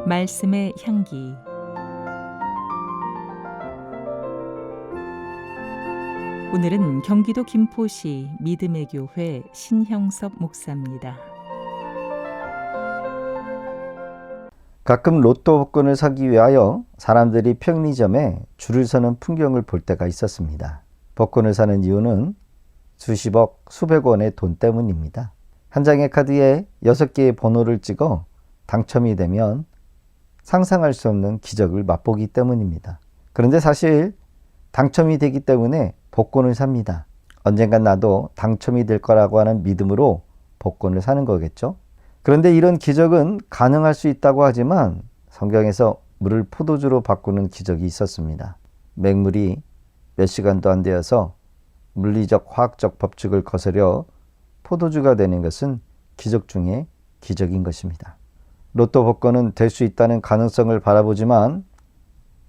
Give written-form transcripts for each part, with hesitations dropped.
말씀의 향기. 오늘은 경기도 김포시 믿음의 교회 신형섭 목사입니다. 가끔 로또 복권을 사기 위하여 사람들이 편의점에 줄을 서는 풍경을 볼 때가 있었습니다. 복권을 사는 이유는 수십억, 수백 원의 돈 때문입니다. 한 장의 카드에 6개의 번호를 찍어 당첨이 되면 상상할 수 없는 기적을 맛보기 때문입니다. 그런데 사실 당첨이 되기 때문에 복권을 삽니다. 언젠간 나도 당첨이 될 거라고 하는 믿음으로 복권을 사는 거겠죠. 그런데 이런 기적은 가능할 수 있다고 하지만 성경에서 물을 포도주로 바꾸는 기적이 있었습니다. 맹물이 몇 시간도 안 되어서 물리적 화학적 법칙을 거스려 포도주가 되는 것은 기적 중에 기적인 것입니다. 로또 복권은 될 수 있다는 가능성을 바라보지만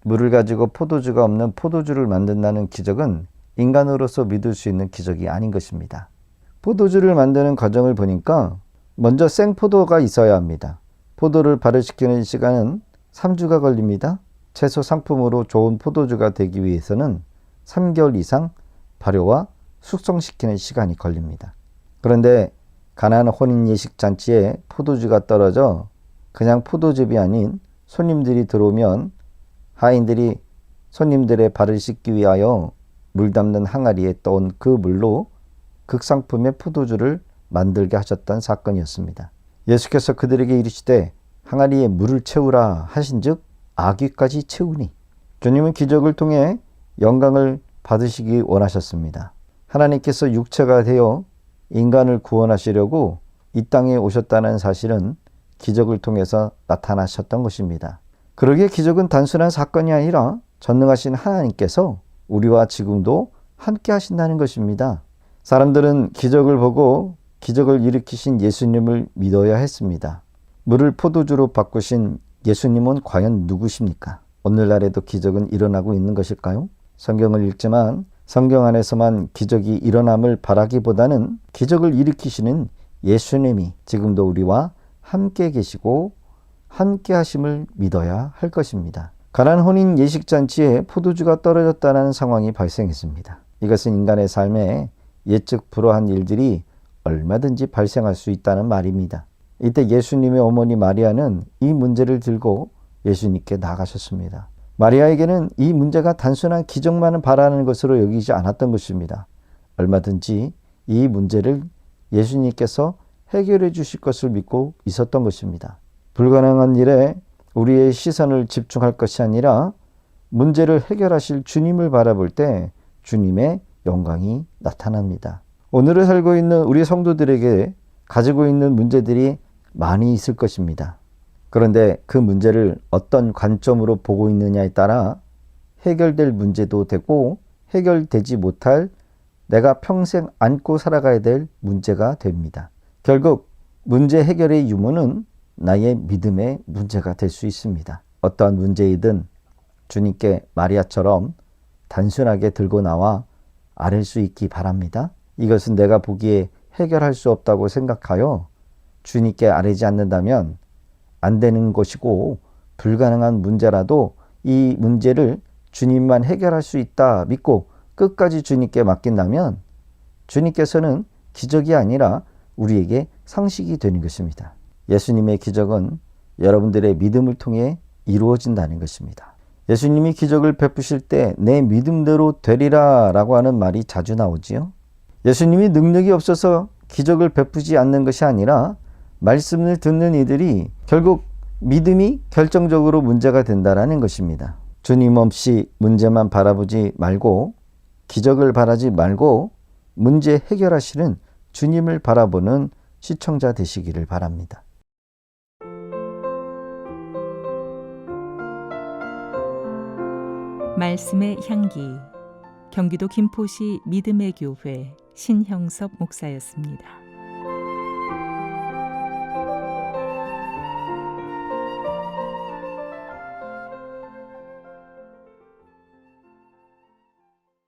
물을 가지고 포도주가 없는 포도주를 만든다는 기적은 인간으로서 믿을 수 있는 기적이 아닌 것입니다. 포도주를 만드는 과정을 보니까 먼저 생포도가 있어야 합니다. 포도를 발효시키는 시간은 3주가 걸립니다. 채소 상품으로 좋은 포도주가 되기 위해서는 3개월 이상 발효와 숙성시키는 시간이 걸립니다. 그런데 가나안 혼인 예식 잔치에 포도주가 떨어져 그냥 포도즙이 아닌 손님들이 들어오면 하인들이 손님들의 발을 씻기 위하여 물 담는 항아리에 떠온 그 물로 극상품의 포도주를 만들게 하셨던 사건이었습니다. 예수께서 그들에게 이르시되 항아리에 물을 채우라 하신즉 아귀까지 채우니. 주님은 기적을 통해 영광을 받으시기 원하셨습니다. 하나님께서 육체가 되어 인간을 구원하시려고 이 땅에 오셨다는 사실은 기적을 통해서 나타나셨던 것입니다. 그러기에 기적은 단순한 사건이 아니라 전능하신 하나님께서 우리와 지금도 함께 하신다는 것입니다. 사람들은 기적을 보고 기적을 일으키신 예수님을 믿어야 했습니다. 물을 포도주로 바꾸신 예수님은 과연 누구십니까? 오늘날에도 기적은 일어나고 있는 것일까요? 성경을 읽지만 성경 안에서만 기적이 일어남을 바라기보다는 기적을 일으키시는 예수님이 지금도 우리와 함께 계시고 함께 하심을 믿어야 할 것입니다. 가나안 혼인 예식잔치에 포도주가 떨어졌다는 상황이 발생했습니다. 이것은 인간의 삶에 예측 불허한 일들이 얼마든지 발생할 수 있다는 말입니다. 이때 예수님의 어머니 마리아는 이 문제를 들고 예수님께 나가셨습니다. 마리아에게는 이 문제가 단순한 기적만을 바라는 것으로 여기지 않았던 것입니다. 얼마든지 이 문제를 예수님께서 해결해 주실 것을 믿고 있었던 것입니다. 불가능한 일에 우리의 시선을 집중할 것이 아니라 문제를 해결하실 주님을 바라볼 때 주님의 영광이 나타납니다. 오늘을 살고 있는 우리 성도들에게 가지고 있는 문제들이 많이 있을 것입니다. 그런데 그 문제를 어떤 관점으로 보고 있느냐에 따라 해결될 문제도 되고 해결되지 못할 내가 평생 안고 살아가야 될 문제가 됩니다. 결국 문제 해결의 유무는 나의 믿음의 문제가 될 수 있습니다. 어떠한 문제이든 주님께 마리아처럼 단순하게 들고 나와 아뢰 수 있기 바랍니다. 이것은 내가 보기에 해결할 수 없다고 생각하여 주님께 아뢰지 않는다면 안 되는 것이고 불가능한 문제라도 이 문제를 주님만 해결할 수 있다 믿고 끝까지 주님께 맡긴다면 주님께서는 기적이 아니라 우리에게 상식이 되는 것입니다. 예수님의 기적은 여러분들의 믿음을 통해 이루어진다는 것입니다. 예수님이 기적을 베푸실 때 내 믿음대로 되리라 라고 하는 말이 자주 나오지요. 예수님이 능력이 없어서 기적을 베푸지 않는 것이 아니라 말씀을 듣는 이들이 결국 믿음이 결정적으로 문제가 된다는 것입니다. 주님 없이 문제만 바라보지 말고 기적을 바라지 말고 문제 해결하시는 주님을 바라보는 시청자 되시기를 바랍니다. 말씀의 향기. 경기도 김포시 믿음의 교회 신형섭 목사였습니다.